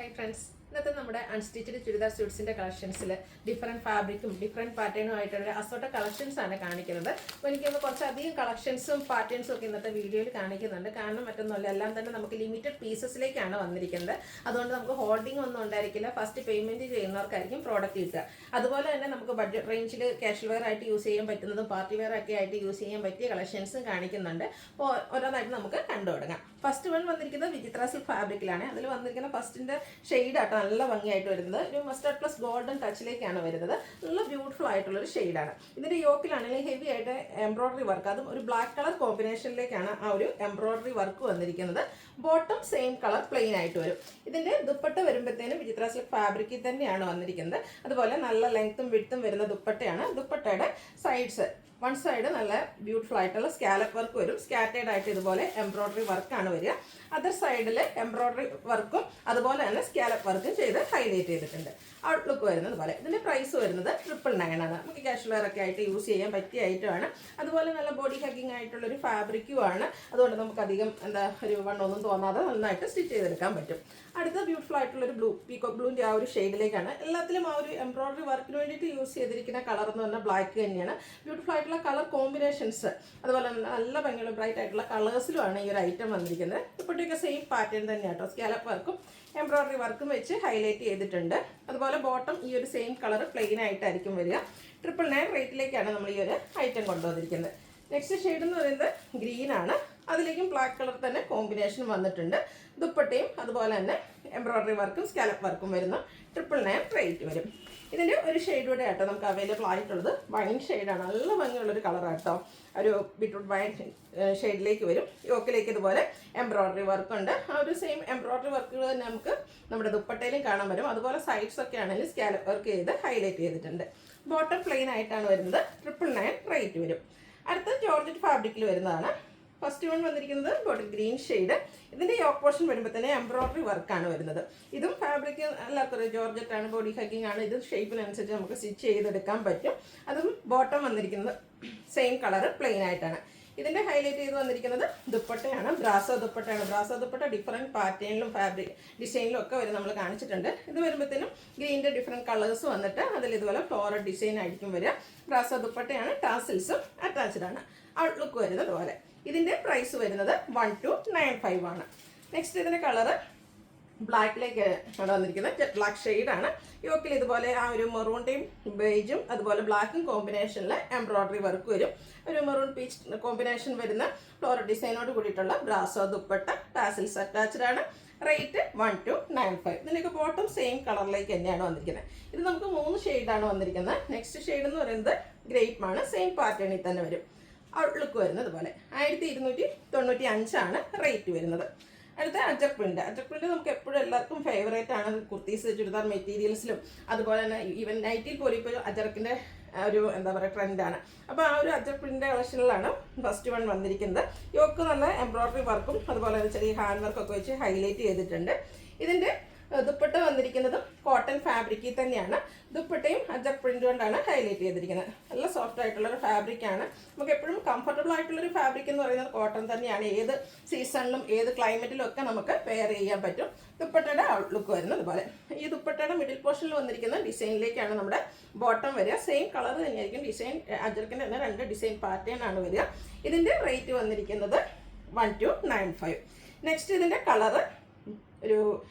Hi friends, ഇന്നത്തെ നമ്മുടെ unstitched churidar സ്യൂട്ട്സിൻ്റെ കളക്ഷൻസിൽ different ഫാബ്രിക്കും different പാറ്റേണും ആയിട്ടുള്ള അസോട്ട കളക്ഷൻസ് ആണ് കാണിക്കുന്നത്. അപ്പോൾ എനിക്കൊന്ന് കുറച്ചധികം കളക്ഷൻസും പാറ്റേൺസും ഒക്കെ ഇന്നത്തെ വീഡിയോയിൽ കാണിക്കുന്നുണ്ട്. കാരണം മറ്റൊന്നുമല്ല, എല്ലാം തന്നെ നമുക്ക് ലിമിറ്റഡ് പീസസിലേക്കാണ് വന്നിരിക്കുന്നത്. അതുകൊണ്ട് നമുക്ക് ഹോൾഡിംഗ് ഒന്നും ഉണ്ടായിരിക്കില്ല. ഫസ്റ്റ് പേയ്മെൻറ്റ് ചെയ്യുന്നവർക്കായിരിക്കും പ്രോഡക്റ്റ് കിട്ടുക. അതുപോലെ തന്നെ നമുക്ക് ബഡ്ജറ്റ് റേഞ്ചിൽ കാഷ്വൽ വെയർ ആയിട്ട് യൂസ് ചെയ്യാൻ പറ്റുന്നതും പാർട്ടി വെയർ ഒക്കെ ആയിട്ട് യൂസ് ചെയ്യാൻ പറ്റിയ കളക്ഷൻസും കാണിക്കുന്നുണ്ട്. അപ്പോൾ ഓരോന്നായിട്ട് നമുക്ക് കണ്ടു തുടങ്ങാം. ഫസ്റ്റ് വൺ വന്നിരിക്കുന്നത് വിചിത്ര സിൽക്ക് ഫാബ്രിക്കിലാണ്. അതിൽ വന്നിരിക്കുന്ന ഫസ്റ്റിൻ്റെ ഷെയ്ഡ് ആട്ടോ നല്ല ഭംഗിയായിട്ട് വരുന്നത്. ഒരു മസ്റ്റർഡ് പ്ലസ് ഗോൾഡൻ ടച്ചിലേക്കാണ് വരുന്നത്. നല്ല ബ്യൂട്ടിഫുൾ ആയിട്ടുള്ളൊരു ഷെയ്ഡാണ്. ഇതിൻ്റെ യോക്കിലാണെങ്കിൽ ഹെവി ആയിട്ട് എംബ്രോയ്ഡറി വർക്ക്, അതും ഒരു ബ്ലാക്ക് കളർ കോമ്പിനേഷനിലേക്കാണ് ആ ഒരു എംബ്രോയ്ഡറി വർക്ക് വന്നിരിക്കുന്നത്. ബോട്ടം സെയിം കളർ പ്ലെയിൻ ആയിട്ട് വരും. ഇതിൻ്റെ ദുപ്പട്ട വരുമ്പോഴത്തേനും വിചിത്ര സിൽക്ക് ഫാബ്രിക്കിൽ തന്നെയാണ് വന്നിരിക്കുന്നത്. അതുപോലെ നല്ല ലെങ്ത്തും വിഡ്ത്തും വരുന്ന ദുപ്പട്ടയാണ്. ദുപ്പട്ടയുടെ സൈഡ്സ് വൺ സൈഡ് നല്ല ബ്യൂട്ടിഫുൾ ആയിട്ടുള്ള സ്കാലപ്പ് വർക്ക് വരും. സ്കാറ്റേഡ് ആയിട്ട് ഇതുപോലെ എംബ്രോയ്ഡറി വർക്കാണ് വരിക. അതർ സൈഡിൽ എംബ്രോയ്ഡറി വർക്കും അതുപോലെ തന്നെ സ്കാലപ്പ് വർക്കും ചെയ്ത് ഹൈലൈറ്റ് ചെയ്തിട്ടുണ്ട്. ഔട്ട്ലുക്ക് വരുന്നത് പോലെ. ഇതിൻ്റെ പ്രൈസ് വരുന്നത് 999 ആണ്. നമുക്ക് കാഷ്വൽ വെയർ ഒക്കെ ആയിട്ട് യൂസ് ചെയ്യാൻ പറ്റിയ ഐറ്റമാണ്. അതുപോലെ നല്ല ബോഡി ഹഗ്ഗിങ് ആയിട്ടുള്ളൊരു ഫാബ്രിക്കുമാണ്. അതുകൊണ്ട് നമുക്ക് അധികം ഒരു വണ്ണമൊന്നും തോന്നാതെ നന്നായിട്ട് സ്റ്റിച്ച് ചെയ്തെടുക്കാൻ പറ്റും. അടുത്ത ബ്യൂട്ടിഫുൾ ആയിട്ടുള്ളൊരു പീകോക്ക് ബ്ലൂവിൻ്റെ ആ ഒരു ഷെയ്ഡിലേക്കാണ്. എല്ലാത്തിലും ആ ഒരു എംബ്രോയ്ഡറി വർക്കിന് വേണ്ടിയിട്ട് യൂസ് ചെയ്തിരിക്കുന്ന കളർ എന്ന് പറഞ്ഞാൽ ബ്ലാക്ക് തന്നെയാണ്. ബ്യൂട്ടിഫുൾ ആയിട്ടുള്ള കളർ കോമ്പിനേഷൻസ്, അതുപോലെ നല്ല ഭംഗിയുള്ള ബ്രൈറ്റ് ആയിട്ടുള്ള കളേഴ്സിലുമാണ് ഈ ഒരു ഐറ്റം വന്നിരിക്കുന്നത്. ഇപ്പോഴത്തേക്ക് സെയിം പാറ്റേൺ തന്നെയാണ് കേട്ടോ. സ്കാലപ്പ് വർക്കും എംബ്രോയ്ഡറി വർക്കും വെച്ച് ഹൈലൈറ്റ് ചെയ്തിട്ടുണ്ട്. അതുപോലെ ബോട്ടം ഈ ഒരു സെയിം കളർ പ്ലെയിൻ ആയിട്ടായിരിക്കും വരിക. 999 റേറ്റിലേക്കാണ് നമ്മൾ ഈ ഒരു ഐറ്റം കൊണ്ടുവന്നിരിക്കുന്നത്. നെക്സ്റ്റ് ഷെയ്ഡ് എന്ന് പറയുന്നത് ഗ്രീൻ ആണ്. അതിലേക്കും ബ്ലാക്ക് കളർ തന്നെ കോമ്പിനേഷൻ വന്നിട്ടുണ്ട്. ദുപ്പട്ടയും അതുപോലെ തന്നെ എംബ്രോയ്ഡറി വർക്കും സ്കാലപ്പ് വർക്കും വരുന്ന 999 റേറ്റ് വരും. ഇതിൻ്റെ ഒരു ഷെയ്ഡ് കൂടെ ആട്ടോ നമുക്ക് അവൈലബിൾ ആയിട്ടുള്ളത്. വൈൻ ഷെയ്ഡാണ്. നല്ല ഭംഗിയുള്ളൊരു കളറാട്ടോ. ഒരു ബീട്രൂട്ട് വൈൻ ഷെയ്ഡിലേക്ക് വരും. യോക്കിലേക്ക് ഇതുപോലെ എംബ്രോയ്ഡറി വർക്കുണ്ട്. ആ ഒരു സെയിം എംബ്രോയ്ഡറി വർക്കുകൾ തന്നെ നമുക്ക് നമ്മുടെ ദുപ്പട്ടയിലും കാണാൻ വരും. അതുപോലെ സൈഡ്സ് ഒക്കെ ആണെങ്കിൽ സ്കാലപ്പ് വർക്ക് ചെയ്ത് ഹൈലൈറ്റ് ചെയ്തിട്ടുണ്ട്. ബോട്ടം പ്ലെയിൻ ആയിട്ടാണ് വരുന്നത്. 999 റേറ്റ് വരും. അടുത്ത ജോർജറ്റ് ഫാബ്രിക്കിൽ വരുന്നതാണ്. ഫസ്റ്റ് വൺ വന്നിരിക്കുന്നത് ബോട്ടിൽ ഗ്രീൻ ഷെയ്ഡ്. ഇതിൻ്റെ യോക്ക് പോർഷൻ വരുമ്പോൾ തന്നെ എംബ്രോയ്ഡറി വർക്കാണ് വരുന്നത്. ഇതും ഫാബ്രിക് എല്ലാവർക്കും ജോർജറ്റ് ആണ്, ബോഡി ഹഗ്ഗിങ് ആണ്. ഇത് ഷേപ്പിനനുസരിച്ച് നമുക്ക് സ്റ്റിച്ച് ചെയ്തെടുക്കാൻ പറ്റും. അതും ബോട്ടം വന്നിരിക്കുന്നത് സെയിം കളർ പ്ലെയിൻ ആയിട്ടാണ്. ഇതിൻ്റെ ഹൈലൈറ്റ് ചെയ്ത് വന്നിരിക്കുന്നത് ദുപ്പട്ടയാണ്. ബ്രാസോ ദുപ്പട്ടയാണ്. ബ്രാസോ ദുപ്പട്ട ഡിഫറെൻറ്റ് പാറ്റേണിലും ഫാബ്രിക് ഡിസൈനിലും ഒക്കെ വരും നമ്മൾ കാണിച്ചിട്ടുണ്ട്. ഇത് വരുമ്പോഴത്തേനും ഗ്രീനിൻ്റെ ഡിഫറെൻറ്റ് കളേഴ്സ് വന്നിട്ട് അതിൽ ഇതുപോലെ ഫ്ലോറൽ ഡിസൈൻ ആയിരിക്കും വരിക. ബ്രാസോ ദുപ്പട്ടയാണ്. ടാസിൽസും അറ്റാച്ച്ഡ് ആണ്. ഔട്ട്ലുക്ക് വരുന്നത് പോലെ. ഇതിൻ്റെ പ്രൈസ് വരുന്നത് 1295 ആണ്. നെക്സ്റ്റ് ഇതിൻ്റെ കളറ് ബ്ലാക്കിലേക്ക് ആണ് വന്നിരിക്കുന്നത്. ജെറ്റ് ബ്ലാക്ക് ഷെയ്ഡാണ്. യോക്കിൽ ഇതുപോലെ ആ ഒരു മെറൂണിൻ്റെയും ബേജും അതുപോലെ ബ്ലാക്കും കോമ്പിനേഷനിൽ എംബ്രോയ്ഡറി വർക്ക് വരും. ഒരു മെറൂൺ പീച്ച് കോമ്പിനേഷൻ വരുന്ന ഫ്ലോറൽ ഡിസൈനോട് കൂടിയിട്ടുള്ള ബ്രാസോ ദുപ്പട്ട. ടാസിൽസ് അറ്റാച്ച്ഡ് ആണ്. റേറ്റ് 1295. ഇതിൻ്റെയൊക്കെ ബോട്ടം സെയിം കളറിലേക്ക് തന്നെയാണ് വന്നിരിക്കുന്നത്. ഇത് നമുക്ക് 3 ഷെയ്ഡാണ് വന്നിരിക്കുന്നത്. നെക്സ്റ്റ് ഷെയ്ഡ് എന്ന് പറയുന്നത് ഗ്രേപ്പ് ആണ്. സെയിം പാറ്റേണിൽ തന്നെ വരും. ഔട്ട്ലുക്ക് വരുന്നത് പോലെ. 1295 ആണ് റേറ്റ് വരുന്നത്. അടുത്ത അജക് പ്രിൻ്റ്. അജക് പ്രിൻ്റ് നമുക്ക് എപ്പോഴും എല്ലാവർക്കും ഫേവറേറ്റ് ആണ്. കുർത്തീസ്, ചുരിദാർ മെറ്റീരിയൽസിലും അതുപോലെ തന്നെ ഈവൻ നൈറ്റിൽ പോലും ഇപ്പോൾ അജറക്കിൻ്റെ ഒരു ട്രെൻഡാണ്. അപ്പോൾ ആ ഒരു അജക് പ്രിൻ്റ് കളക്ഷനിലാണ് ഫസ്റ്റ് വൺ വന്നിരിക്കുന്നത്. യോക്ക് നല്ല എംബ്രോയ്ഡറി വർക്കും അതുപോലെ ചെറിയ ഹാൻഡ് വർക്കൊക്കെ വെച്ച് ഹൈലൈറ്റ് ചെയ്തിട്ടുണ്ട്. ഇതിൻ്റെ ദുപ്പട്ട വന്നിരിക്കുന്നതും കോട്ടൺ ഫാബ്രിക്കിൽ തന്നെയാണ്. ദുപ്പട്ടയും അജക് പ്രിൻ്റ് കൊണ്ടാണ് ഹൈലൈറ്റ് ചെയ്തിരിക്കുന്നത്. നല്ല സോഫ്റ്റ് ആയിട്ടുള്ളൊരു ഫാബ്രിക്കാണ്. നമുക്ക് എപ്പോഴും കംഫർട്ടബിൾ ആയിട്ടുള്ളൊരു ഫാബ്രിക് എന്ന് പറയുന്നത് കോട്ടൺ തന്നെയാണ്. ഏത് സീസണിലും ഏത് ക്ലൈമറ്റിലും ഒക്കെ നമുക്ക് പെയർ ചെയ്യാൻ പറ്റും. ദുപ്പട്ടയുടെ ഔട്ട്ലുക്ക് വരുന്നത് പോലെ. ഈ ദുപ്പട്ടയുടെ മിഡിൽ പോർഷനിൽ വന്നിരിക്കുന്ന ഡിസൈനിലേക്കാണ് നമ്മുടെ ബോട്ടം വരിക. സെയിം കളർ തന്നെയായിരിക്കും. ഡിസൈൻ അജർക്കിൻ്റെ തന്നെ 2 ഡിസൈൻ പാറ്റേൺ ആണ് വരിക. ഇതിൻ്റെ റേറ്റ് വന്നിരിക്കുന്നത് 1295. നെക്സ്റ്റ് ഇതിൻ്റെ കളറ് ഒരു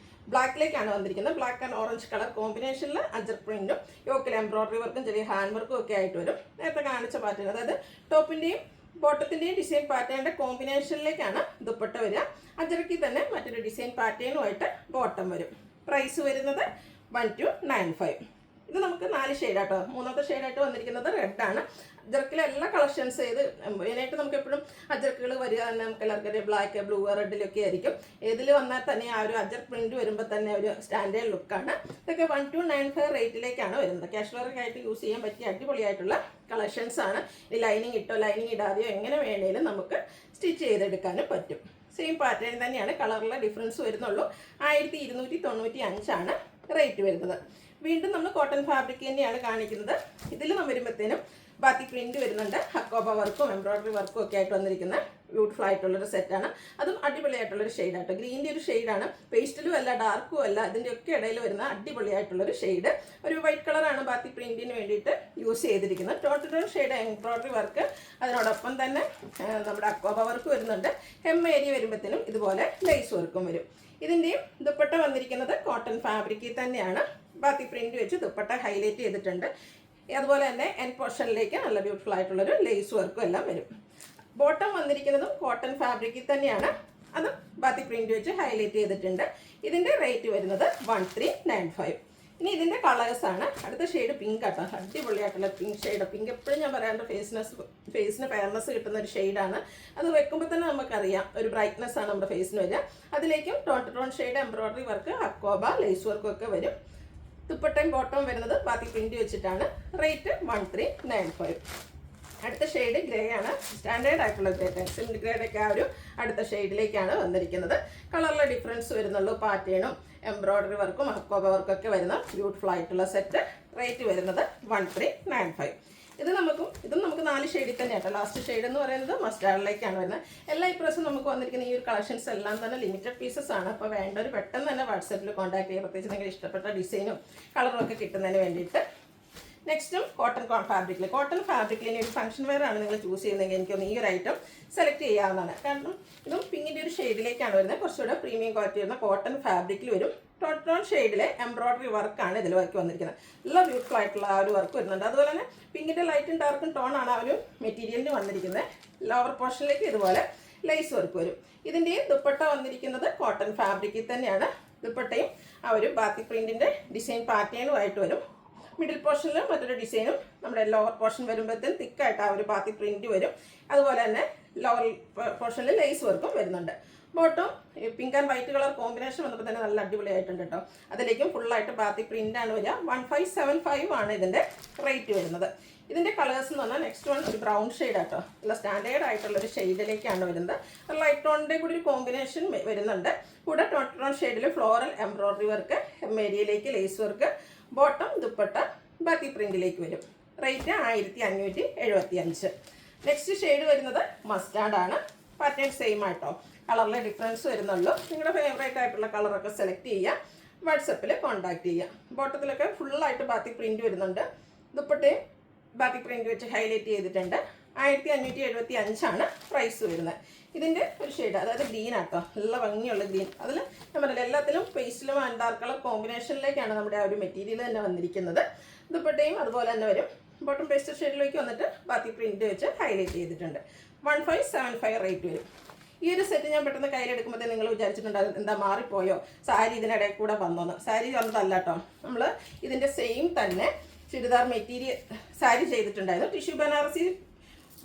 ബ്ലാക്കിലേക്കാണ് വന്നിരിക്കുന്നത്. ബ്ലാക്ക് ആൻഡ് ഓറഞ്ച് കളർ കോമ്പിനേഷനിൽ അജർ പ്രിൻറ്റും യോക്കിൽ എംബ്രോയ്ഡറി വർക്കും ചെറിയ ഹാൻഡ് വർക്കും ഒക്കെ ആയിട്ട് വരും. നേരത്തെ കാണിച്ച പാറ്റേൺ, അതായത് ടോപ്പിൻ്റെയും ബോട്ടത്തിൻ്റെയും ഡിസൈൻ പാറ്റേണിൻ്റെ കോമ്പിനേഷനിലേക്കാണ് ദുപ്പട്ട വരിക. അജറക്കിൽ തന്നെ മറ്റൊരു ഡിസൈൻ പാറ്റേണുമായിട്ട് ബോട്ടം വരും. പ്രൈസ് വരുന്നത് 1295. ഇത് നമുക്ക് 4 ഷെയ്ഡാട്ടോ. 3ാമത്തെ ഷെയ്ഡായിട്ട് വന്നിരിക്കുന്നത് റെഡാണ്. അജർക്കിലെ എല്ലാ കളക്ഷൻസ് ചെയ്ത് മെയിനായിട്ട് നമുക്ക് എപ്പോഴും അജർക്കുകൾ വരിക തന്നെ നമുക്ക് എല്ലാവർക്കും ബ്ലാക്ക്, ബ്ലൂ, റെഡിലൊക്കെ ആയിരിക്കും. ഏതിൽ വന്നാൽ തന്നെ ആ ഒരു അജർ പ്രിൻറ്റ് വരുമ്പോൾ തന്നെ ഒരു സ്റ്റാൻഡേർഡ് ലുക്കാണ്. ഇതൊക്കെ 1295 റേറ്റിലേക്കാണ് വരുന്നത്. കാഷ്വൽ വെയർ ആയിട്ട് യൂസ് ചെയ്യാൻ പറ്റിയ അടിപൊളിയായിട്ടുള്ള കളക്ഷൻസ് ആണ്. ഈ ലൈനിങ് ഇട്ടോ ലൈനിങ് ഇടാതെയോ എങ്ങനെ വേണേലും നമുക്ക് സ്റ്റിച്ച് ചെയ്തെടുക്കാനും പറ്റും. സെയിം പാറ്റേൺ തന്നെയാണ്. കളറിലെ ഡിഫറൻസ് വരുന്നുള്ളൂ. 1295 ആണ് റേറ്റ് വരുന്നത്. വീണ്ടും നമ്മൾ കോട്ടൺ ഫാബ്രിക് തന്നെയാണ് കാണിക്കുന്നത്. ഇതിൽ നമ്മൾ വരുമ്പോഴത്തേനും ബാത്തിക് പ്രിന്റ് വരുന്നുണ്ട്. ഹക്കോബ വർക്കും എംബ്രോയിഡറി വർക്കും ഒക്കെ ആയിട്ട് വന്നിരിക്കുന്ന ബ്യൂട്ടിഫുൾ ആയിട്ടുള്ളൊരു സെറ്റാണ്. അതും അടിപൊളിയായിട്ടുള്ളൊരു ഷെയ്ഡാട്ടോ. ഗ്രീൻ്റെ ഒരു ഷെയ്ഡാണ്, പേസ്റ്റലും അല്ല ഡാർക്കും അല്ല, അതിൻ്റെ ഒക്കെ ഇടയിൽ വരുന്ന അടിപൊളിയായിട്ടുള്ളൊരു ഷെയ്ഡ്. ഒരു വൈറ്റ് കളറാണ് ബാത്തിക് പ്രിന്റിന് വേണ്ടിയിട്ട് യൂസ് ചെയ്തിരിക്കുന്നത്. ടോട്ടൽ ഷെയ്ഡ് എംബ്രോയിഡറി വർക്ക്, അതിനോടൊപ്പം തന്നെ നമ്മുടെ ഹക്കോബ വർക്ക് വരുന്നുണ്ട്. ഹെം ഏരിയ വരുമ്പോഴത്തേനും ഇതുപോലെ ലേസ് വർക്കും വരും. ഇതിൻ്റെയും ദുപ്പട്ട വന്നിരിക്കുന്നത് കോട്ടൺ ഫാബ്രിക്കിൽ തന്നെയാണ്. ബാത്തിക് പ്രിന്റ് വെച്ച് ദുപ്പട്ട ഹൈലൈറ്റ് ചെയ്തിട്ടുണ്ട്. അതുപോലെ തന്നെ എൻ പോർഷനിലേക്ക് നല്ല ബ്യൂട്ടിഫുൾ ആയിട്ടുള്ളൊരു ലേസ് വർക്കും എല്ലാം വരും. ബോട്ടം വന്നിരിക്കുന്നതും കോട്ടൺ ഫാബ്രിക്കിൽ തന്നെയാണ്, അതും ബാത്തിക് പ്രിന്റ് വെച്ച് ഹൈലൈറ്റ് ചെയ്തിട്ടുണ്ട്. ഇതിൻ്റെ റേറ്റ് വരുന്നത് 1395. ഇനി ഇതിൻ്റെ കളേഴ്സാണ്. അടുത്ത ഷെയ്ഡ് പിങ്ക് ആട്ടോ, അടിപൊളിയായിട്ടുള്ള പിങ്ക് ഷെയ്ഡ്. പിങ്ക് എപ്പോഴും ഞാൻ പറയാറുണ്ട് ഫേസിന് ഫെയർനെസ് കിട്ടുന്ന ഒരു ഷെയ്ഡാണ്. അത് വെക്കുമ്പോൾ തന്നെ നമുക്കറിയാം ഒരു ബ്രൈറ്റ്നെസ് ആണ് നമ്മുടെ ഫേസിന് വരിക. അതിലേക്കും tone shade embroidery work, hakoba, lace വർക്കും ഒക്കെ വരും. ദുപ്പട്ടയും ബോട്ടവും വരുന്നത് ബാത്തിക് പ്രിന്റ് വെച്ചിട്ടാണ്. റേറ്റ് 1395. അടുത്ത ഷെയ്ഡ് ഗ്രേ ആണ്, സ്റ്റാൻഡേർഡ് ആയിട്ടുള്ള ഗ്രേ, പെൻസിൽ ഗ്രേഡൊക്കെ ആ ഒരു അടുത്ത ഷെയ്ഡിലേക്കാണ് വന്നിരിക്കുന്നത്. കളറിലെ ഡിഫറൻസ് വരുന്നുള്ളൂ. പാറ്റേണും എംബ്രോയിഡറി വർക്കും ഹക്കോബ വർക്കൊക്കെ വരുന്ന ബ്യൂട്ടിഫുൾ ആയിട്ടുള്ള സെറ്റ്. റേറ്റ് വരുന്നത് 1395. ഇതും നമുക്ക് 4 ഷെയ്ഡിൽ തന്നെയാട്ടോ. ലാസ്റ്റ് ഷെയ്ഡ് എന്ന് പറയുന്നത് മസ്റ്റാർഡിലേക്കാണ് വരുന്നത്. എല്ലാ ഇപ്രാവശ്യം നമുക്ക് വന്നിരിക്കുന്ന ഈ ഒരു കളക്ഷൻസ് എല്ലാം തന്നെ ലിമിറ്റഡ് പീസസ് ആണ്. അപ്പോൾ വേണ്ടവർ പെട്ടെന്ന് തന്നെ വാട്സാപ്പിൽ കോൺടാക്ട് ചെയ്യുക, പ്രത്യേകിച്ച് നിങ്ങൾക്ക് ഇഷ്ടപ്പെട്ട ഡിസൈനും കളറും ഒക്കെ കിട്ടുന്നതിന് വേണ്ടിയിട്ട്. നെക്സ്റ്റും കോട്ടൺ ഫാബ്രിക്കിൽ. കോട്ടൺ ഫാബ്രിക്കിൽ ഇനി ഒരു ഫംഗ്ഷൻ വെയർ ആണ് നിങ്ങൾ ചൂസ് ചെയ്യുന്നതെങ്കിൽ എനിക്കൊന്ന് ഈ ഒരു ഐറ്റം സെലക്ട് ചെയ്യാവുന്നതാണ്. കാരണം ഇതും പിങ്കിൻ്റെ ഒരു ഷെയ്ഡിലേക്കാണ് വരുന്നത്. കുറച്ചുകൂടെ പ്രീമിയം ക്വാളിറ്റി വരുന്ന കോട്ടൺ ഫാബ്രിക്കിൽ വരും. ടോൺ ഷെയ്ഡിലെ എംബ്രോയിഡറി വർക്കാണ് ഇതിൽ വർക്ക് വന്നിരിക്കുന്നത്. നല്ല ബ്യൂട്ടിഫുൾ ആയിട്ടുള്ള ആ ഒരു വർക്ക് വരുന്നുണ്ട്. അതുപോലെ തന്നെ പിങ്കിൻ്റെ ലൈറ്റും ഡാർക്കും ടോണാണ് ആ ഒരു മെറ്റീരിയലിന് വന്നിരിക്കുന്നത്. ലോവർ പോർഷനിലേക്ക് ഇതുപോലെ ലേസ് വർക്ക് വരും. ഇതിൻ്റെയും ദുപ്പട്ട വന്നിരിക്കുന്നത് കോട്ടൺ ഫാബ്രിക്കിൽ തന്നെയാണ്. ദുപ്പട്ടയും ആ ഒരു ബാത്തിക് പ്രിൻറ്റിൻ്റെ ഡിസൈൻ പാറ്റേണുമായിട്ട് വരും. മിഡിൽ പോർഷനിൽ മറ്റൊരു ഡിസൈനും നമ്മുടെ ലോവർ പോർഷൻ വരുമ്പോഴത്തേനും തിക്കായിട്ട് ആ ഒരു ബാത്തിക് പ്രിൻറ്റ് വരും. അതുപോലെ തന്നെ ലോവർ പോർഷനിൽ ലേസ് വർക്കും വരുന്നുണ്ട്. Bottom pink and white colour combination വന്നപ്പോൾ തന്നെ നല്ല അടിപൊളിയായിട്ടുണ്ട് കേട്ടോ. അതിലേക്കും ഫുള്ളായിട്ട് ബാത്തിക് പ്രിൻ്റാണ് വരിക. 1575 ആണ് ഇതിൻ്റെ റേറ്റ് വരുന്നത്. ഇതിൻ്റെ കളേഴ്സ് എന്ന് പറഞ്ഞാൽ നെക്സ്റ്റ് വൺ ഒരു ബ്രൗൺ ഷെയ്ഡ് ആട്ടോ. നല്ല സ്റ്റാൻഡേർഡ് ആയിട്ടുള്ളൊരു ഷെയ്ഡിലേക്കാണ് വരുന്നത്. ലൈറ്റ് ടോണിൻ്റെ കൂടി ഒരു കോമ്പിനേഷൻ വരുന്നുണ്ട്. കൂടെ ടോൺ ഷെയ്ഡിൽ ഫ്ലോറൽ എംബ്രോയിഡറി വർക്ക്, ഏരിയയിലേക്ക് lace work, bottom dupatta batik പ്രിന്റിലേക്ക് വരും. റേറ്റ് 1575. നെക്സ്റ്റ് ഷെയ്ഡ് വരുന്നത് മസ്റ്റാർഡ് ആണ്. പാറ്റേൺ സെയിം ആട്ടോ, കളറിലെ ഡിഫറൻസ് വരുന്നുള്ളൂ. നിങ്ങളുടെ ഫേവറേറ്റ് ആയിട്ടുള്ള കളറൊക്കെ സെലക്ട് ചെയ്യുക, വാട്സപ്പിൽ കോൺടാക്ട് ചെയ്യുക. ബോട്ടത്തിലൊക്കെ ഫുള്ളായിട്ട് ബാത്തിക് പ്രിന്റ് വരുന്നുണ്ട്. ദുപ്പട്ടയും ബാത്തിക് പ്രിന്റ് വെച്ച് ഹൈലൈറ്റ് ചെയ്തിട്ടുണ്ട്. 1575 ആണ് പ്രൈസ് വരുന്നത്. ഇതിൻ്റെ ഒരു ഷെയ്ഡ്, അതായത് ഗ്രീൻ ആട്ടോ, നല്ല ഭംഗിയുള്ള ഗ്രീൻ. അതിൽ ഞാൻ പറഞ്ഞില്ല എല്ലാത്തിലും പേസ്റ്റിലും ആൻഡ് ഡാർക്ക് കളർ കോമ്പിനേഷനിലേക്കാണ് നമ്മുടെ ആ ഒരു മെറ്റീരിയൽ തന്നെ വന്നിരിക്കുന്നത്. ദുപ്പട്ടയും അതുപോലെ തന്നെ വരും. ബോട്ടം പേസ്റ്റൽ ഷെയ്ഡിലേക്ക് വന്നിട്ട് ബാത്തിക് പ്രിന്റ് വെച്ച് ഹൈലൈറ്റ് ചെയ്തിട്ടുണ്ട്. 1575 റേറ്റ് വരും. ഈ ഒരു സെറ്റ് ഞാൻ പെട്ടെന്ന് കയ്യിലെടുക്കുമ്പോഴത്തേ നിങ്ങൾ വിചാരിച്ചിട്ടുണ്ടാകും എന്താ മാറിപ്പോയോ, സാരി ഇതിനിടയിൽ കൂടെ വന്നോന്ന്. സാരി വന്നതല്ല കേട്ടോ, നമ്മൾ ഇതിൻ്റെ സെയിം തന്നെ ചുരിദാർ മെറ്റീരിയൽ സാരി ചെയ്തിട്ടുണ്ടായിരുന്നു. ടിഷ്യൂ ബനാറസി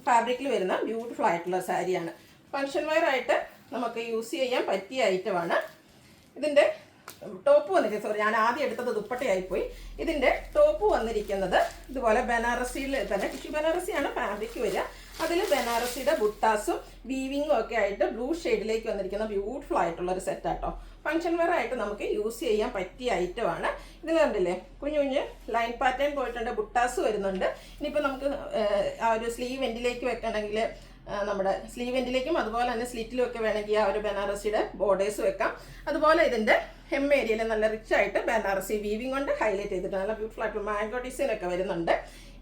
ഫാബ്രിക്കിൽ വരുന്ന ബ്യൂട്ടിഫുൾ ആയിട്ടുള്ള സാരിയാണ്. ഫംഗ്ഷൻ വെയർ ആയിട്ട് നമുക്ക് യൂസ് ചെയ്യാൻ പറ്റിയ ഐറ്റമാണ്. ഇതിൻ്റെ ടോപ്പ് വന്നിരിക്കുന്നത്, സോറി ഞാൻ ആദ്യം എടുത്തത് ദുപ്പട്ടയായിപ്പോയി. ഇതിൻ്റെ ടോപ്പ് വന്നിരിക്കുന്നത് ഇതുപോലെ ബനാറസിയിൽ തന്നെ, ടിഷ്യൂ ബനാറസിയാണ് ഫാബ്രിക് വരിക. അതിൽ ബനാറസിയുടെ ബുട്ടാസും വീവിങ്ങും ഒക്കെ ആയിട്ട് ബ്ലൂ ഷെയ്ഡിലേക്ക് വന്നിരിക്കുന്ന ബ്യൂട്ടിഫുൾ ആയിട്ടുള്ളൊരു സെറ്റാട്ടോ. ഫംഗ്ഷൻ വെയർ ആയിട്ട് നമുക്ക് യൂസ് ചെയ്യാൻ പറ്റിയ ഐറ്റമാണ്. ഇതിൽ കണ്ടില്ലേ കുഞ്ഞു കുഞ്ഞ് ലൈൻ പാറ്റേൺ പോയിട്ടുണ്ട്, ബുട്ടാസ് വരുന്നുണ്ട്. ഇനിയിപ്പോൾ നമുക്ക് ആ ഒരു സ്ലീവ് എൻഡിലേക്ക് വെക്കണമെങ്കിൽ നമ്മുടെ സ്ലീവ് എൻഡിലേക്കും അതുപോലെ തന്നെ സ്ലിറ്റിലും ഒക്കെ വേണമെങ്കിൽ ആ ഒരു ബനാറസിയുടെ ബോർഡേഴ്സ് വെക്കാം. അതുപോലെ ഇതിൻ്റെ ഹെം ഏരിയയിൽ നല്ല റിച്ച് ആയിട്ട് ബനാറസി വീവിങ് കൊണ്ട് ഹൈലൈറ്റ് ചെയ്തിട്ട് നല്ല ബ്യൂട്ടിഫുൾ ആയിട്ടുള്ള മാംഗോ ഡിസൈൻ ഒക്കെ വരുന്നുണ്ട്.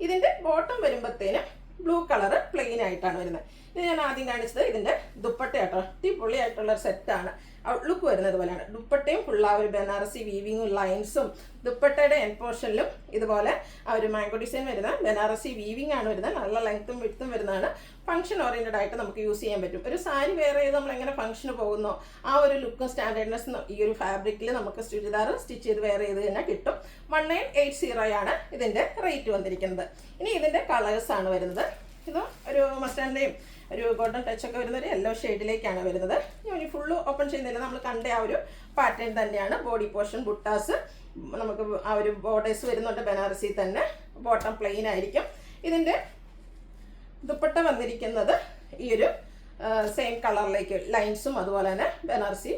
ഇതിൻ്റെ ബോട്ടം വരുമ്പോഴത്തേനും ബ്ലൂ കളർ പ്ലെയിൻ ആയിട്ടാണ് വരുന്നത്. ഇത് ഞാൻ ആദ്യം കാണിച്ചത് ഇതിൻ്റെ ദുപ്പട്ടയാട്ടോ, അടിപൊളിയായിട്ടുള്ളൊരു സെറ്റാണ്. ഔട്ട്ലുക്ക് വരുന്നത് പോലെയാണ്. ദുപ്പട്ടയും ഫുൾ ആ ഒരു ബനാറസി വീവിങ്ങും ലൈൻസും, ദുപ്പട്ടയുടെ എൻ പോർഷനിലും ഇതുപോലെ ആ ഒരു മാംഗോ ഡിസൈൻ വരുന്ന ബനാറസി വീവിംഗ് ആണ് വരുന്നത്. നല്ല ലെങ്ത്തും വിഡ്ത്തും വരുന്നതാണ്. ഫംഗ്ഷൻ ഓറിയൻറ്റഡ് ആയിട്ട് നമുക്ക് യൂസ് ചെയ്യാൻ പറ്റും. ഒരു സാരി വെയർ ചെയ്ത് നമ്മൾ എങ്ങനെ ഫംഗ്ഷന് പോകുന്നോ ആ ഒരു ലുക്കും സ്റ്റാൻഡേർഡ്നെസ്സും ഈ ഒരു ഫാബ്രിക്കിൽ നമുക്ക് ചുരിദാർ സ്റ്റിച്ച് ചെയ്ത് വെയർ ചെയ്ത് തന്നെ കിട്ടും. 1980 ആണ് ഇതിൻ്റെ റേറ്റ് വന്നിരിക്കുന്നത്. ഇനി ഇതിൻ്റെ കളേഴ്സാണ് വരുന്നത്. ഇത് ഒരു മസ്റ്റാർഡിൻ്റെയും ഒരു ഗോൾഡൻ ടച്ചൊക്കെ വരുന്ന ഒരു യെല്ലോ ഷെയ്ഡിലേക്കാണ് വരുന്നത്. ഞാൻ ഫുള്ള് ഓപ്പൺ ചെയ്യുന്നില്ല, നമ്മൾ കണ്ട ആ ഒരു പാറ്റേൺ തന്നെയാണ്. ബോഡി പോർഷൻ ബുട്ടാസ്, നമുക്ക് ആ ഒരു ബോർഡേഴ്സ് വരുന്നുണ്ട് ബനാറസി തന്നെ. ബോട്ടം പ്ലെയിൻ ആയിരിക്കും. ഇതിൻ്റെ ദുപ്പട്ട വന്നിരിക്കുന്നത് ഈ ഒരു സെയിം കളറിലേക്ക് ലൈൻസും അതുപോലെ തന്നെ ബനാറസി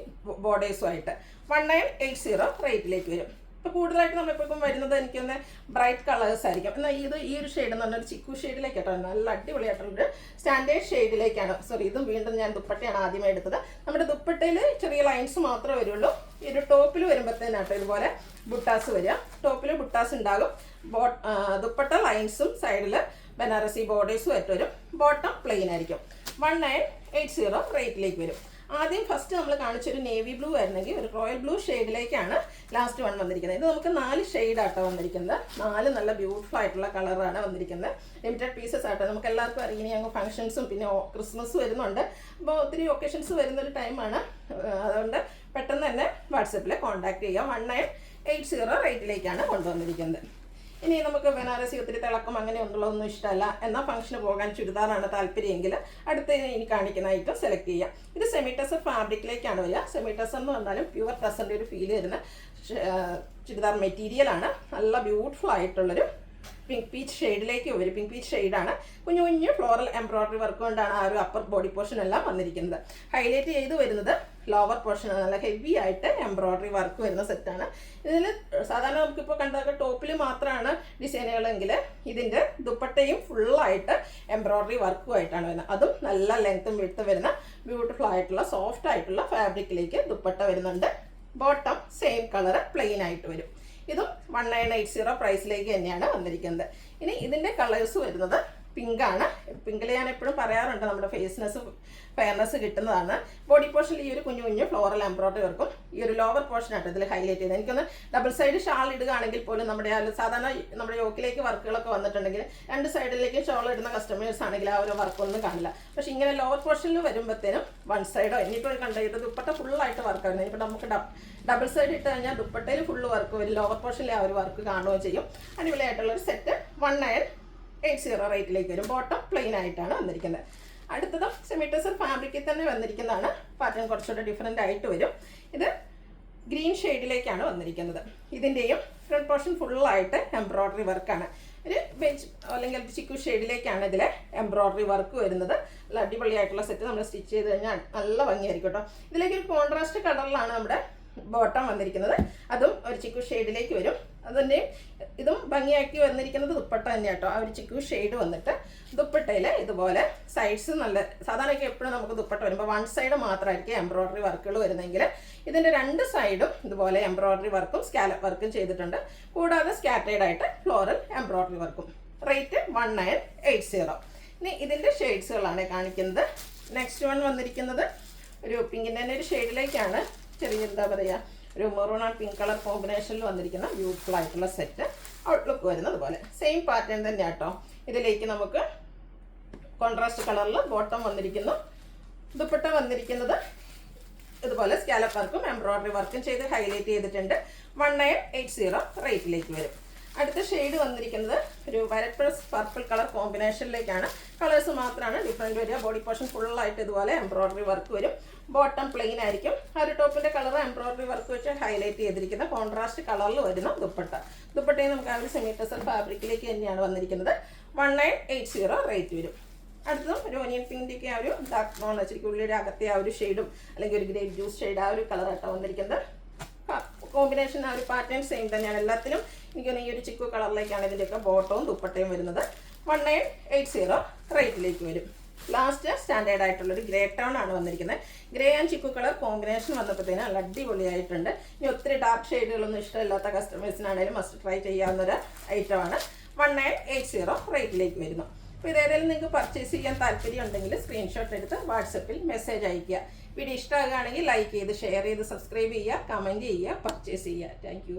ബോർഡേഴ്സും ആയിട്ട് 1980 റേറ്റിലേക്ക് വരും. ഇപ്പോൾ കൂടുതലായിട്ട് നമ്മളിപ്പോൾ വരുന്നത് എനിക്കൊന്ന് ബ്രൈറ്റ് കളേഴ്സ് ആയിരിക്കും. എന്നാൽ ഈ ഒരു ഷെയ്ഡ് എന്ന് പറഞ്ഞാൽ ചിക്കു ഷെയ്ഡിലേക്ക് കേട്ടോ, നല്ല അടിപൊളിയായിട്ടുള്ളൊരു സ്റ്റാൻഡേർഡ് ഷെയ്ഡിലേക്കാണ്. സോറി, ഇതും വീണ്ടും ഞാൻ ദുപ്പട്ടയാണ് ആദ്യമേ എടുത്തത്. നമ്മുടെ ദുപ്പട്ടയിൽ ചെറിയ ലൈൻസ് മാത്രമേ വരുള്ളൂ. ഈ ഒരു ടോപ്പിൽ വരുമ്പോഴത്തേനാട്ടോ ഇതുപോലെ ബുട്ടാസ് വരിക. ടോപ്പിൽ ബുട്ടാസ് ഉണ്ടാകും. ദുപ്പട്ട ലൈൻസും സൈഡിൽ ബനാറസി ബോർഡേഴ്സും ആയിട്ട് വരും. ബോട്ടം പ്ലെയിൻ ആയിരിക്കും. 1980 റേറ്റിലേക്ക് വരും. ആദ്യം ഫസ്റ്റ് നമ്മൾ കാണിച്ചൊരു നേവി ബ്ലൂ ആയിരുന്നെങ്കിൽ ഒരു റോയൽ ബ്ലൂ ഷെയ്ഡിലേക്കാണ് ലാസ്റ്റ് വൺ വന്നിരിക്കുന്നത്. ഇത് നമുക്ക് 4 ഷെയ്ഡാട്ടോ വന്നിരിക്കുന്നത്. 4 നല്ല ബ്യൂട്ടിഫുൾ ആയിട്ടുള്ള കളറാണ് വന്നിരിക്കുന്നത്. ലിമിറ്റഡ് പീസസ് ആട്ടോ. നമുക്ക് എല്ലാവർക്കും അറിയാം ഇനി അങ്ങ് ഫംഗ്ഷൻസും പിന്നെ ക്രിസ്മസ് വരുന്നുണ്ട്. അപ്പോൾ ഒത്തിരി ഒക്കേഷൻസ് വരുന്നൊരു ടൈമാണ്. അതുകൊണ്ട് പെട്ടെന്ന് തന്നെ വാട്സപ്പിൽ കോൺടാക്ട് ചെയ്യുക. 1980 റേറ്റിലേക്കാണ് കൊണ്ടുവന്നിരിക്കുന്നത്. ഇനി നമുക്ക് ബനാറസി ഒത്തിരി തിളക്കം അങ്ങനെ ഒന്നുള്ളതൊന്നും ഇഷ്ടമല്ല, എന്നാൽ ഫംഗ്ഷന് പോകാൻ ചുരിദാറാണ് താല്പര്യമെങ്കിൽ അടുത്ത ഇനി കാണിക്കുന്ന ഐറ്റം സെലക്ട് ചെയ്യാം. ഇത് സെമി ടസർ ഫാബ്രിക്കിലേക്കാണ് വരിക. സെമി ടസർ എന്ന് പറഞ്ഞാലും പ്യുവർ ടസറിൻ്റെ ഒരു ഫീൽ വരുന്ന ചുരിദാർ മെറ്റീരിയലാണ്. നല്ല ബ്യൂട്ടിഫുൾ ആയിട്ടുള്ളൊരു പിങ്ക് പീച്ച് ഷെയ്ഡിലേക്ക് വരും. പിങ്ക് പീച്ച് ഷെയ്ഡാണ്. കുഞ്ഞു കുഞ്ഞു ഫ്ലോറൽ എംബ്രോയിഡറി വർക്ക് കൊണ്ടാണ് ആ ഒരു അപ്പർ ബോഡി പോർഷൻ എല്ലാം വന്നിരിക്കുന്നത്. ഹൈലൈറ്റ് ചെയ്ത് വരുന്നത് ലോവർ പോർഷൻ നല്ല ഹെവി ആയിട്ട് എംബ്രോയിഡറി വർക്ക് വരുന്ന സെറ്റാണ്. ഇതിൽ സാധാരണ നമുക്കിപ്പോൾ കണ്ടതൊക്കെ ടോപ്പിൽ മാത്രമാണ് ഡിസൈനുകളെങ്കിൽ ഇതിൻ്റെ ദുപ്പട്ടയും ഫുള്ളായിട്ട് എംബ്രോയിഡറി വർക്കുമായിട്ടാണ് വരുന്നത്. അതും നല്ല ലെങ്ത്തും വിഡ്ത്തും വരുന്ന ബ്യൂട്ടിഫുൾ ആയിട്ടുള്ള സോഫ്റ്റ് ആയിട്ടുള്ള ഫാബ്രിക്കിലേക്ക് ദുപ്പട്ട വരുന്നുണ്ട്. ബോട്ടം സെയിം കളർ പ്ലെയിൻ ആയിട്ട് വരും. ഇതും 1980 പ്രൈസിലേക്ക് തന്നെയാണ് വന്നിരിക്കുന്നത്. ഇനി ഇതിൻ്റെ കളേഴ്സ് വരുന്നത് പിങ്കാണ്. പിങ്കിൽ ഞാൻ എപ്പോഴും പറയാറുണ്ട് നമ്മുടെ ഫെയർനെസ് കിട്ടുന്നതാണ്. ബോഡി പോർഷനിൽ ഈ ഒരു കുഞ്ഞു കുഞ്ഞു ഫ്ലോറൽ എംബ്രോയിഡറി വർക്കും ഈ ഒരു ലോവർ പോർഷനായിട്ട് ഇതിൽ ഹൈലൈറ്റ് ചെയ്ത് എനിക്കൊന്ന് ഡബിൾ സൈഡ് ഷാൾ ഇടുകയാണെങ്കിൽ പോലും നമ്മുടെ സാധാരണ നമ്മുടെ യോക്കിലേക്ക് വർക്കുകളൊക്കെ വന്നിട്ടുണ്ടെങ്കിൽ 2 സൈഡിലേക്ക് ഷാൾ ഇടുന്ന കസ്റ്റമേഴ്സ് ആണെങ്കിൽ ആ ഒരു വർക്കൊന്നും കാണില്ല. പക്ഷേ ഇങ്ങനെ ലോവർ പോർഷനിൽ വരുമ്പോഴത്തേനും 1 സൈഡോ ഇനിയിപ്പോൾ കണ്ടിട്ട് ദുപ്പട്ട ഫുള്ളായിട്ട് വർക്ക് ആയിരുന്നു. ഇനിയിപ്പോൾ നമുക്ക് ഡബിൾ സൈഡ് ഇട്ട് കഴിഞ്ഞാൽ ദുപ്പട്ടയിൽ ഫുള്ള് വർക്ക് വരും. ലോവർ പോർഷനിൽ ആ ഒരു വർക്ക് കാണുകയും ചെയ്യും. അടിപൊളിയായിട്ടുള്ളൊരു സെറ്റ് 1980 റേറ്റിലേക്ക് വരും. ബോട്ടം പ്ലെയിൻ ആയിട്ടാണ് വന്നിരിക്കുന്നത്. അടുത്തത് സെമി ടസർ ഫാബ്രിക്കിൽ തന്നെ വന്നിരിക്കുന്നതാണ്. പാറ്റേൺ കുറച്ചുകൂടെ ഡിഫറെൻ്റ് ആയിട്ട് വരും. ഇത് ഗ്രീൻ ഷെയ്ഡിലേക്കാണ് വന്നിരിക്കുന്നത്. ഇതിൻ്റെയും ഫ്രണ്ട് പോർഷൻ ഫുള്ളായിട്ട് എംബ്രോയിഡറി വർക്കാണ്. ഒരു ബെഞ്ച് അല്ലെങ്കിൽ ചിക്കു ഷെയ്ഡിലേക്കാണ് ഇതിലെ എംബ്രോയിഡറി വർക്ക് വരുന്നത്. നല്ല അടിപൊളിയായിട്ടുള്ള സെറ്റ് നമ്മൾ സ്റ്റിച്ച് ചെയ്ത് കഴിഞ്ഞാൽ നല്ല ഭംഗിയായിരിക്കും കേട്ടോ. ഇതിലേക്ക് ഒരു കോൺട്രാസ്റ്റ് കളറിലാണ് നമ്മുടെ ബോട്ടം വന്നിരിക്കുന്നത്. അതും ഒരു ചിക്കു ഷെയ്ഡിലേക്ക് വരും. അതിൻ്റെയും ഇതും ഭംഗിയാക്കി വന്നിരിക്കുന്നത് ദുപ്പട്ട തന്നെയാണ് കേട്ടോ. ആ ഒരു ചിക്കു ഷെയ്ഡ് വന്നിട്ട് ദുപ്പട്ടയിൽ ഇതുപോലെ സൈഡ്സ് നല്ല സാധാരണയൊക്കെ എപ്പോഴും നമുക്ക് ദുപ്പട്ട വരുമ്പോൾ 1 സൈഡ് മാത്രമായിരിക്കും എംബ്രോയിഡറി വർക്കുകൾ വരുന്നെങ്കിൽ ഇതിൻ്റെ 2 സൈഡും ഇതുപോലെ എംബ്രോയിഡറി വർക്കും സ്കാലപ്പ് വർക്കും ചെയ്തിട്ടുണ്ട്. കൂടാതെ സ്കാറ്റേഡ് ആയിട്ട് ഫ്ലോറൽ എംബ്രോയിഡറി വർക്കും. റേറ്റ് 1980. ഇനി ഇതിൻ്റെ ഷെയ്ഡ്സുകളാണ് കാണിക്കുന്നത്. നെക്സ്റ്റ് വൺ വന്നിരിക്കുന്നത് ഒരു പിങ്കിൻ്റെ തന്നെ ഒരു ഷെയ്ഡിലേക്കാണ്. ചെറിയ എന്താ പറയുക ഒരു മെറൂൺ ആൻഡ് പിങ്ക് കളർ കോമ്പിനേഷനിൽ വന്നിരിക്കുന്ന ബ്യൂട്ടിഫുൾ ആയിട്ടുള്ള സെറ്റ്. ഔട്ട്ലുക്ക് വരുന്നത് പോലെ സെയിം പാറ്റേൺ തന്നെയാണ് കേട്ടോ. ഇതിലേക്ക് നമുക്ക് കോൺട്രാസ്റ്റ് കളറിൽ ബോട്ടം വന്നിരിക്കുന്നു. ദുപ്പട്ട വന്നിരിക്കുന്നത് ഇതുപോലെ സ്കാലപ്പ് വർക്കും എംബ്രോയിഡറി വർക്കും ചെയ്ത് ഹൈലൈറ്റ് ചെയ്തിട്ടുണ്ട്. 1980 റേറ്റിലേക്ക് വരും. അടുത്ത ഷെയ്ഡ് വന്നിരിക്കുന്നത് ഒരു വയലറ്റ് പ്ലസ് പർപ്പിൾ കളർ കോമ്പിനേഷനിലേക്കാണ്. കളേഴ്സ് മാത്രമാണ് ഡിഫറെൻറ്റ് വരിക. ബോഡി പോർഷൻ ഫുള്ളായിട്ട് ഇതുപോലെ എംബ്രോയിഡറി വർക്ക് വരും. ബോട്ടം പ്ലെയിൻ ആയിരിക്കും. ആ ഒരു ടോപ്പിൻ്റെ കളർ എംബ്രോയിഡറി വർക്ക് വെച്ച് ഹൈലൈറ്റ് ചെയ്തിരിക്കുന്ന കോൺട്രാസ്റ്റ് കളറിൽ വരുന്ന ദുപ്പട്ട. ദുപ്പട്ടയും നമുക്ക് ആ ഒരു സെമി ടസർ ഫാബ്രിക്കിലേക്ക് തന്നെയാണ് വന്നിരിക്കുന്നത്. 1980 റേറ്റ് വരും. അടുത്തതും ഒരു ഓനിയൻ പിങ്കിൻ്റെ ആ ഒരു ഡാർക്ക് ബ്രൗൺ വെച്ചിരിക്കും. ഉള്ളിയുടെ അകത്തെ ആ ഒരു ഷെയ്ഡും അല്ലെങ്കിൽ ഒരു ഗ്രേപ്പ് ജ്യൂസ് ഷെയ്ഡ് ആ ഒരു കളറായിട്ടാണ് വന്നിരിക്കുന്നത്. കോമ്പിനേഷൻ ആ ഒരു പാറ്റേൺ സെയിം തന്നെയാണ് എല്ലാത്തിനും. എനിക്ക് ഈ ഒരു ചിക്കു കളറിലേക്കാണ് ഇതിൻ്റെയൊക്കെ ബോട്ടവും ദുപ്പട്ടയും വരുന്നത്. 1980 റേറ്റിലേക്ക് വരും. ലാസ്റ്റ് സ്റ്റാൻഡേർഡ് ആയിട്ടുള്ളൊരു ഗ്രേ ടോൺ ആണ് വന്നിരിക്കുന്നത്. Grey and chikoo colour combination വന്നപ്പോഴത്തേനും നല്ല അടിപൊളിയായിട്ടുണ്ട്. ഇനി ഒത്തിരി ഡാർക്ക് ഷെയ്ഡുകളൊന്നും ഇഷ്ടമില്ലാത്ത കസ്റ്റമേഴ്സിനാണെങ്കിലും മസ്റ്റ് ട്രൈ ചെയ്യാവുന്നൊരു ഐറ്റമാണ്. 1980 റേറ്റിലേക്ക് വരുന്നു. അപ്പോൾ ഇതേതായാലും നിങ്ങൾക്ക് പർച്ചേസ് ചെയ്യാൻ താല്പര്യം ഉണ്ടെങ്കിൽ സ്ക്രീൻഷോട്ട് എടുത്ത് വാട്സപ്പിൽ മെസ്സേജ് അയയ്ക്കുക. വീഡിയോ ഇഷ്ടമാകുകയാണെങ്കിൽ ലൈക്ക് ചെയ്ത് ഷെയർ ചെയ്ത് സബ്സ്ക്രൈബ് ചെയ്യുക, കമൻറ്റ് ചെയ്യുക, പർച്ചേസ് ചെയ്യുക. താങ്ക്